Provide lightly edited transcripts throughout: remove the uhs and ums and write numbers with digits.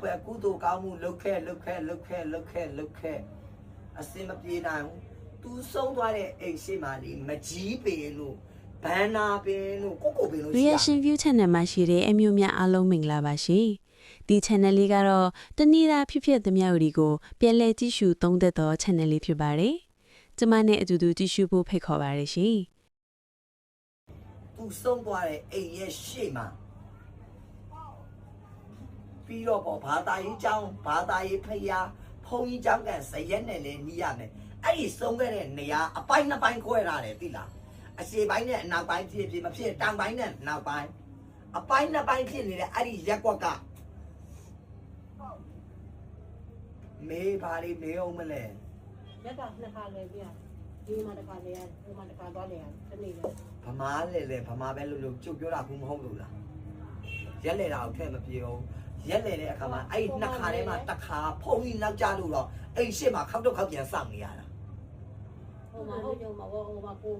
ပဲကုသိုလ်ကောင်းမှုလုပ်ခဲ့အစင်မပြေနိုင်ဘူးသူဆုံးသွားတဲ့အိမ်ရှိမှလေမကြီးပင်လို့ဘန်နာပင်လို့ကိုပင်လို့ Reaction View Channel မှာရှိတဲ့အမျိုးများအားလုံးမင်္ဂလာပါရှင်ဒီ channel လေးကတော့တနေ့တာဖြစ်သမျှတွေကိုပြန်လည်ကြည့်ရှုသုံးသပ်သော channel လေးဖြစ်ပါတယ်ကျမနဲ့အတူတူကြည့်ရှုဖို့ဖိတ်ခေါ်ပါရရှင်သူဆုံးသွားတဲ့အိမ်ရဲ့ရှေ့မှာပြီးတော့ပေါ့ဘာသာရေးကျောင်းဘာသာရေးဖျားဖုံကြီးကျောင်းကန်ဇရက်နဲ့လည်းနီးရမယ်အဲ့ဒီဆုံးခဲ့တဲ့နေရာအပိုင်းနှစ်ပိုင်းခွဲထားတယ်သိလားအရှေ့ပိုင်းနဲ့အနောက်ပိုင်းဖြစ်မဖြစ်တောင်ပိုင်းနဲ့နောက်ပိုင်းအပိုင်းနှစ်ပိုင်းဖြစ်နေတဲ့အဲ့ဒီရက်ကွက်ကမေးပါလိမေးအောင်မလဲ ရက်ကနှစ်ခါလဲပြဒီမှာတစ်ခါလဲရတယ်ဒီမှာတစ်ခါသွားလဲရတယ်တနေ့လဲ ဗမာလေဗမာပဲလို့ကျုပ်ပြောတာဘူးမဟုတ်လို့လားရက်လေတာကိုထဲမပြေအောင်ရက်လေတဲ့အခါမှာအဲ့ဒီနှစ်ခါထဲမှာတစ်ခါဖုံကြီးနောက်ကျလို့တော့အဲ့ရှေ့မှာခောက်တော့ခောက်ပြန်စောင့်နေရတာ ဟိုမှာဟုတ်ကြမှာဟိုမှာကို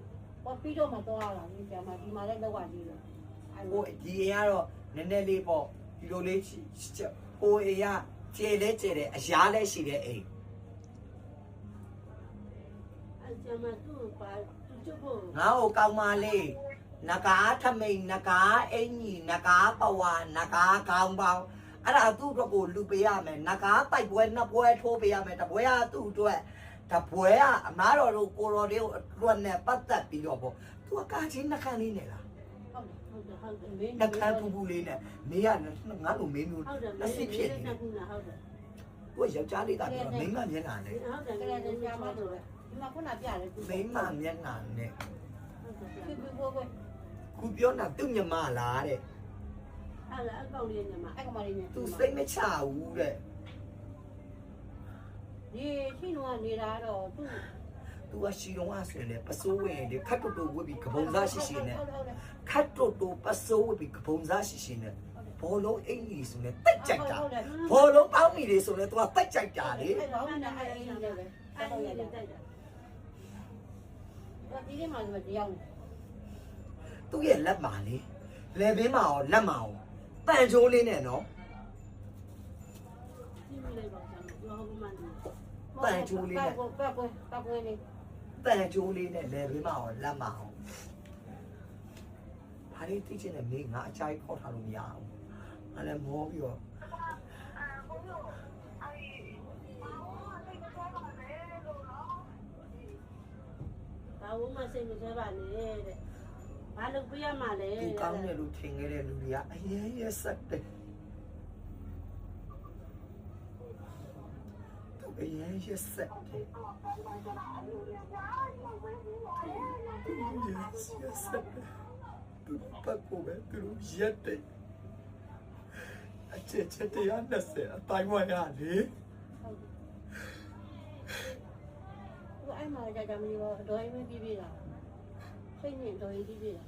ပြီးတော့မှသွားရတာဒီကမှာဒီမှာလည်းလောက်ရသေးတယ် ဟိုဒီအိမ်ကတော့နည်းနည်းလေးပေါ့ဒီလိုလေးဟိုအိမ်ကကျေတယ်အရားလည်းရှိတဲ့အိမ် အကျမသူ့ပါသူ့ချုပ်ဖို့ ငါ့ကိုကောင်းမလေးနဂါထမိန်နဂါအင်ကြီးနဂါပဝါနဂါကောင်းပေါင်းအဲ့ဒါသူ့အတွက်ကိုလူပေးရမယ်နဂါတိုက်ပွဲနှစ်ပွဲထိုးပေးရမယ်တပွဲကသူ့အတွက်တပွဲကအမားတော်တို့ကိုတော်တို့အတွက်နဲ့ပတ်သက်ပြီးတော့ပေါ့သူကကာချင်းနှခမ်းလေးနဲ့လား ဟုတ်တယ် နှခမ်းပူလေးနဲ့မေးရငါ့လိုမင်းမျိုးအစ်စ်ဖြစ်နေတယ် ဟုတ်တယ်ဟုတ်တယ် ကိုယောက်ျားလေးကပြောမိန်းမမျက်နှာနဲ့ ဟုတ်တယ်ကလေးကကြာမှတော့လေဒီမှာခုနပြတယ် မိန်းမမျက်နှာနဲ့ ဖြစ်ပြီးဖို့ပဲ ခုပြောတာသူ့ညမလားတဲ့ အဲ့ဒါအကောင်လေးညမှာအကောင်လေးည သူစိတ်မချဘူးတဲ့ ဒီရှိတော့နေတာတော့သူ့ သူကရှီလုံးအဆင်နဲ့ပစိုးဝင်လေခတ်တူဝတ်ပြီးကပုံစားရှိနဲ့ခတ်တူပစိုးဝတ်ပြီးကပုံစားရှိနဲ့ဘောလုံးအင်ကြီးဆိုနဲ့တိတ်ကြိုက်တာဘောလုံးပေါင်းမိတွေဆိုနဲ့သူကတိတ်ကြိုက်တာလေ အဲ့တော့အဲ့ဒါအဲ့ဒါလည်းပဲအဲ့ဒါလည်းတိုက်တာဒီနေ့မှလည်းတရားဝင် သူ့ရဲ့လက်မှာလေလေဘင်းမှာရောလက်မှာရောပန်ချိုးလေးနဲ့နော် ဒီမိလိုက်ပါဆရာမပြောဟုတ်မှန်းတယ် ပန်ချိုးလေးနဲ့ ပတ်ပွဲလေး ပန်ချိုးလေးနဲ့လေဘင်းမှာရောလက်မှာရောဘာလေးသိချင်တဲ့မင်းငါအချိုက်ခေါ်ထားလို့မရဘူးငါလည်းမောပြီးတော့ ဘာလို့မစိတ်မချပါနဲ့တဲ့ဘာလို့ပြရမှာလဲ သူကောင်းတယ်လို့ထင်ခဲ့တဲ့လူတွေကအရင်ရက်ဆက်တယ်သူအရင်ရက်ဆက်တယ်ရက်ဆက်တယ်သူပတ်ကိုပဲသူရက်တယ်အချက်တရားနဲ့ဆက်အတိုင်းဝါရလေ အဲ့မှာကြာမီတော့ဒေါ်ရင်ပြပြလာစိတ်နဲ့ဒေါ်ရင်ပြပြလာ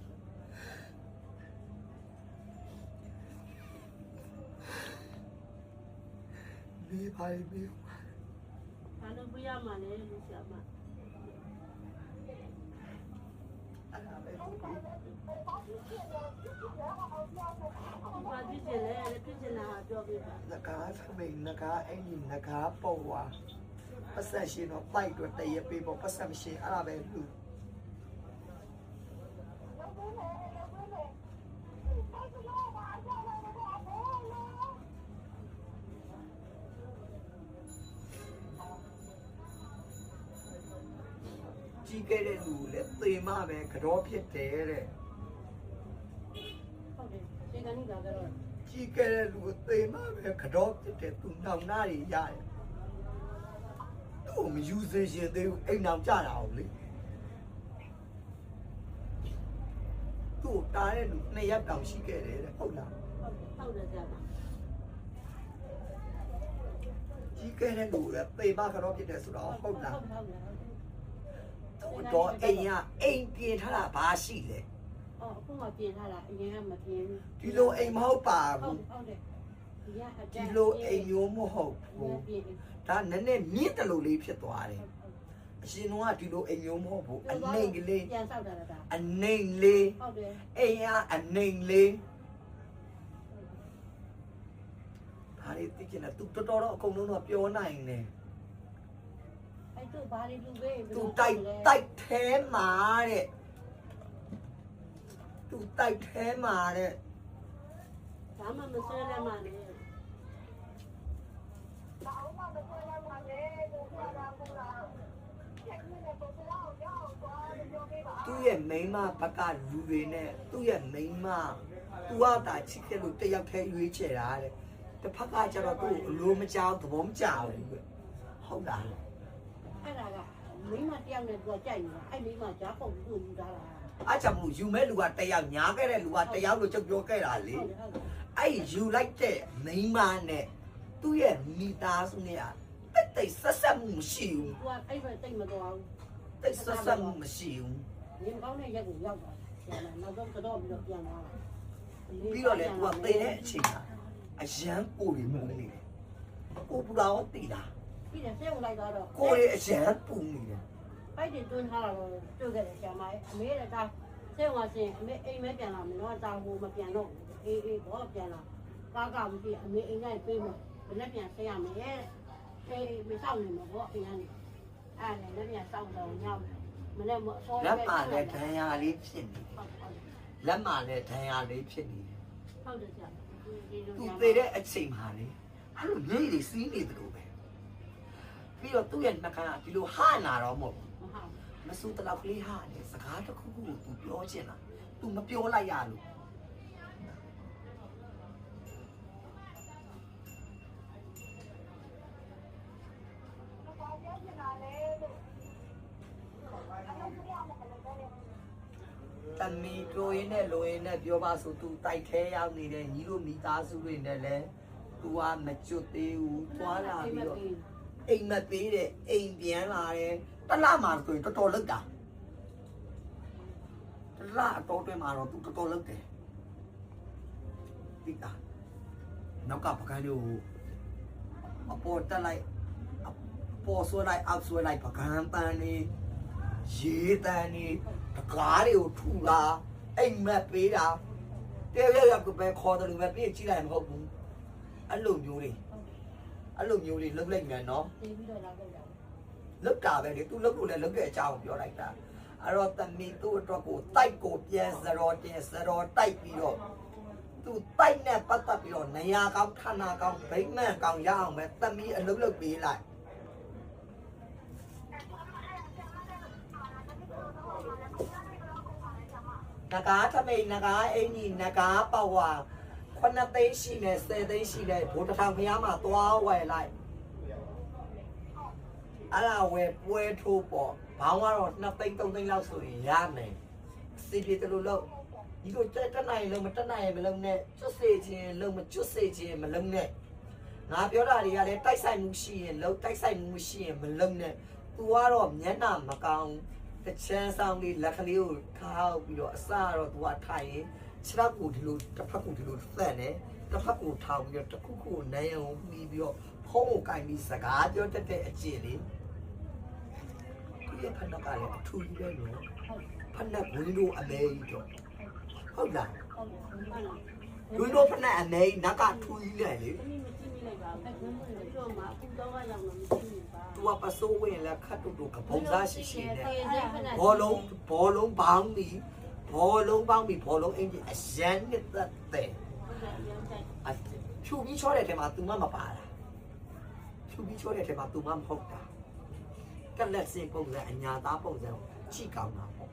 မေးပါမေး ဘာလို့ပြရမှာလဲလူဆရာမ အဲ့ဒါပဲ ဘာဖြစ်ချင်လဲဖြစ်ချင်တာပြောပြပါ နဂါသမီးနဂါအင်ကြီးနဂါပေါ်ဝါပတ်ဆက်ရှင်တော့ပိုက်တော့တရပေးပေါ့ပတ်ဆက်မရှိအဲ့ဒါပဲလူကြီးခဲ့တဲ့လူလည်းသေမပဲကြောဖြစ်တယ်တဲ့ ဟုတ်တယ်ဒီကနေ့ကတော့ ကြီးခဲ့တဲ့လူသေမပဲကြောဖြစ်တယ်သူနှောင်နာတွေရတယ်သူ့မယူစေရှင်သေးဘူးအိမ်အောင်ကြတာအောင်လေသူ့တားတဲ့လူနှစ်ရက်တောင်ရှိခဲ့တယ်တဲ့ဟုတ်လား ဟုတ်တယ်ဆရာမ ကြီးခဲ့တဲ့လူလည်းသေမကြောဖြစ်တယ်ဆိုတော့ဟုတ်လား ဟုတ်တယ် သူတော့အိမ်ကအိမ်ပြင်ထားတာဘာရှိလဲ အော်အခုမှပြင်ထားတာအရင်ကမပြင်ဘူး ဒီလိုအိမ်မဟုတ်ပါ ဟု ဘူး တ်တယ်ဒီကအ ဒီလိုအိမ်မျိုးမဟုတ်ဘူး ပြင် ဒါနည်းနည်းမြင့်တယ်လို့လေးဖြစ်သွားတယ်အရှင်တို့ကဒီလိုအိမ်မျိုးမဟုတ်ဘူးအနှိမ်ကလေး ပြန်ဆောက်တာလားဒါ အနှိမ်လေး ဟုတ်တယ် အိမ်ကအနှိမ်လေးဘ ဟာဒီသိချင်တယ်သူတော်တော်တော့အကုန်လုံးတော့ပြောနိုင်တယ် အဲ့သူဘာတွေလူပဲ သူတိုက်ထဲမှာတဲ့သူတိုက်ထဲမှာတဲ့ ဒါမှမဆွဲလဲမှလေ သူ့ရဲ့မိန်းမဘက်ကလူတွေနဲ့သူ့ရဲ့မိန်းမသူကတာချစ်ခဲ့လို့တယောက်တည်းရွေးချယ်တာတဲ့တစ်ဖက်ကကျတော့သူ့အလိုမကြောက်သဘောမကျဘူးပဲဟုတ်လား အဲ့ဒါကမိမတယောက်နဲ့သူကကြိုက်နေတာအဲ့မိမကြားပုံသူ့ယူထားတာ အားကြောင့်မို့ယူမဲ့လူကတယောက်ညားခဲ့တဲ့လူကတယောက်လို့ချုပ်ပြောခဲ့တာလေအဲ့ယူလိုက်တဲ့မိန်းမနဲ့သူ့ရဲ့မိသားစုနဲ့တိတ်ဆက်ဆက်မှုမရှိဘူး သူကအဲ့ဘက်တိတ်မတော်ဘူး တိတ်ဆက်ဆက်မှုမရှိဘူး ငင်ကောင်းတဲ့ရက်ကိုရောက်သွားတယ်နောက်တော့တော့ပြီးတော့ပြန်လာတာ ပြီးတော့လေသူကသိတဲ့အချိန်မှာအရန်ကိုရီမူနေတယ်ကိုပူလာတော့တည်တာ ပြီးတယ်ဆေးဝင်လိုက်တော့ ကိုရီအရန်ပူနေတယ် ပိုက်တွေတွန်းထားတာတော့တွေ့ခဲ့တယ်ဆရာမအမေကဆေးဝင်ဆင်းအမေအိမ်မဲပြန်လာမယ်နော်တာဟိုမပြန်တော့အေးဘောပြန်လာကားမရှိအမေအိမ်နဲ့ပြေးမယ်ဘယ်နဲ့ပြန်ဆေးရမလဲအေးမဆောင်နေမှာဘောအိမ်ကနေအဲ့ဒါလည်းပြန်ဆောင်တော့ညောင်းမနေ့မစော လက်မှာလည်းဒဏ်ရာလေးဖြစ်နေတယ်လက်မှာလည်းဒဏ်ရာလေးဖြစ်နေတယ် ဟုတ်တယ်ဆရာ သူသေတဲ့အချိန်မှာလေအဲ့လိုမြေကြီးစီးနေတယ်လို့ပဲပြီးတော့သူ့ရဲ့နှကန်းကဒီလိုဟနာတော့မဟုတ်ဘူး ဟုတ် မစူတလောက်ကလေးဟာနေစကားတစ်ခုခုကိုသူပြောချင်တာသူမပြောလိုက်ရလို့တမီတို့ရင်းနဲ့လိုရင်းနဲ့ပြောပါဆိုသူတိုက်ခဲရောက်နေတဲ့ညီတို့မိသားစုတွေနဲ့လည်းသူကမကျွတ်သေးဘူးသွားလာပြီးတော့အိမ်မသေးတဲ့အိမ်ပြန်လာတယ်တလားမှာဆိုရင်တော်တော်လောက်တာတလားအတော်တွင်မှာတော့သူတော်တော်လောက်တယ်ဒီကနောက်ကပကန်းလေးကိုအပေါ်တက်လိုက်အပေါ်ဆွဲလိုက်အောက်ဆွဲလိုက်ပကန်းပန်းလေးရေးတန်းလေးတကားတွေကိုထူလာအိမ်မက်ပေးတာတယောက်ယောက်ကပဲခေါ်တယ်လို့ပဲပြေးကြည့်လိုက်မဟုတ်ဘူးအဲ့လိုမျိုးတွေလုံးလိုက်မယ်နော် တေးပြီးတော့လာခဲ့ကြတယ် လောက်တာပဲလေသူလောက်လို့လည်းလောက်တဲ့အကြောင်းပြောလိုက်တာအဲ့တော့တမီသူ့အတွက်ကိုတိုက်ကိုပြန်စရောတင်စရောတိုက်ပြီးတော့သူတိုက်နဲ့ပတ်သက်ပြီးတော့နေရာကောင်းဌာနကောင်းဗိမ့်မှန်ကောင်းရအောင်ပဲတမီအလုပ်လုပ်ပေးလိုက်နဂါထမိန်နဂါအင်ကြီးနဂါပဝါ9သိန်းရှိနေ10သိန်းရှိနေဘိုးတစ်ထောင်ခရမ်းမှာသွားဝယ်လိုက်အဲ့ဒါဝယ်ပွဲထိုးပေါ့ဘောင်းကတော့2သိန်း3သိန်းလောက်ဆိုရင်ရမယ်စီပြေတလို့လို့ဒီလိုတက်နိုင်လို့မတက်နိုင်မလုံးနဲ့ကျွတ်စေခြင်းလုံးမကျွတ်စေခြင်းမလုံးနဲ့ငါပြောတာတွေကလည်းတိုက်ဆိုင်မှုရှိရင်လုံးတိုက်ဆိုင်မှုမရှိရင်မလုံးနဲ့သူကတော့မျက်နှာမကောင်းတချမ်းဆောင်လေးလက်ကလေးကိုထားပြီးတော့အစတော့သူကထိုင်ရင်ခြေထောက်ကိုဒီလိုတစ်ဖက်ကိုဒီလိုသန့်တယ်တစ်ဖက်ကိုထောင်ပြီးတော့တစ်ခုခုနိုင်အောင်ပြီးပြီးတော့ဖုံးကိုကင်ပြီးစကားပြောတတ်တဲ့အကျင့်လေးဒီဖက်နောက်ကလည်းအထူးကြီးပဲနော်ဖက်နက်ဝင်းတို့အမဲကြီးတော့ဟုတ်လား ဟုတ်တယ်ဟုတ်တယ် ဝင်းတို့ဖက်နက်အမဲကြီးနောက်ကထူးကြီးလေလေ မင်းမကြည့်မိလိုက်ပါဘူးအဲ့ကွန်းတို့မှာအခုတော့ရောက်တော့မကြည့်ဘူးပါ သူကပစိုးဝင်လက်ခတ်တူတူကပုံစားရှိရှိနဲ့ဘောလုံးပေါင်းပြီးဘောလုံးပေါင်းပြီးဘောလုံးအင်ကြီးအရန်နဲ့သက်တဲ့ဖြူပြီးချောတဲ့ထဲမှာ तू မပါတာဖြူပြီးချောတဲ့ထဲမှာ तू မဟုတ်တာကလက်စင်ပုံစံအညာသားပုံစံချိကောင်းတာပေါ့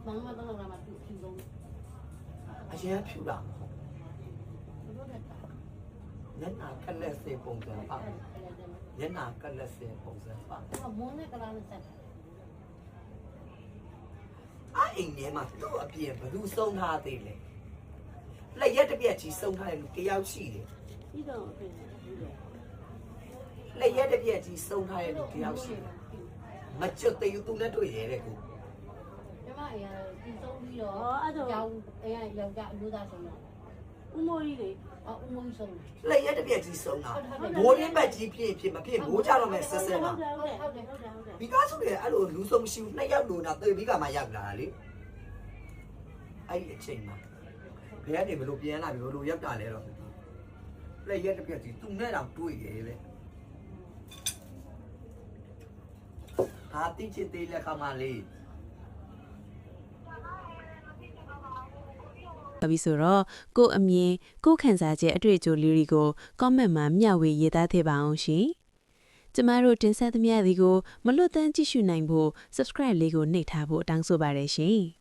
ဘာမှတော့လာမှသူ့ဆုံး အရန်ဖြူတာမဟုတ် ဘုရားက ညနာကလက်စင်ပုံစံပါညနာကလက်စင်ပုံစံပါ တော့မုန်းနဲ့ကလာနဲ့ဆက် အိမ်ထဲမှာသူ့အပြင်ဘယ်သူစုံထားသေးလဲလက်ရက်တစ်ပြက်ကြီးစုံထားတဲ့လူတယောက်ရှိတယ် ပြီးတော့အပြင် လက်ရက်တစ်ပြက်ကြီးစုံထားတဲ့လူတယောက်ရှိတယ်မကျွတ်သေးဘူးသူနဲ့တွေ့ရတဲ့ကို ကျမအေးဒီဆုံးပြီးတော့အဲ့တော့ရောင်အေးယောက်ျားအမျိုးသားဆုံးတော့ဦးမိုးကြီးလေဦးမိုးကြီးဆုံး လက်ရက်တစ်ပြက်ကြီးစုံတာဘိုးရင်းဘက်ကြီးဖြစ်မဖြစ်ဘိုးကြတော့မဲ့ဆက်ဆက်မှာ ဟုတ်တယ် မိသားစုတွေအဲ့လိုလူဆုံးမရှိဘူးနှစ်ယောက်လိုတာသေပြီးကမှရောက်လာတာလေအဲ့ဒီအချိန်မှာဘယ်ကနေဘလို့ပြန်လာပြီဘလို့ရောက်တာလဲတော့ လက်ရက်တစ်ပြက်စီသူနဲ့တော့တွေ့တယ်လေဟာတိချစ်သေးလက်ခမလေး ပါပြီဆိုတော့ကို့အမြင်ကို့ခန်းစားချက်အတွေ့အကြုံလေးတွေကို comment မှာမျှဝေရေးသားသေးပါအောင်ရှင်။ကျမတို့တင်ဆက်သမျှဒီကိုမလွတ်တမ်းကြည့်ရှုနိုင်ဖို့ subscribe လေးကိုနှိပ်ထားဖို့တောင်းဆိုပါတယ်ရှင်။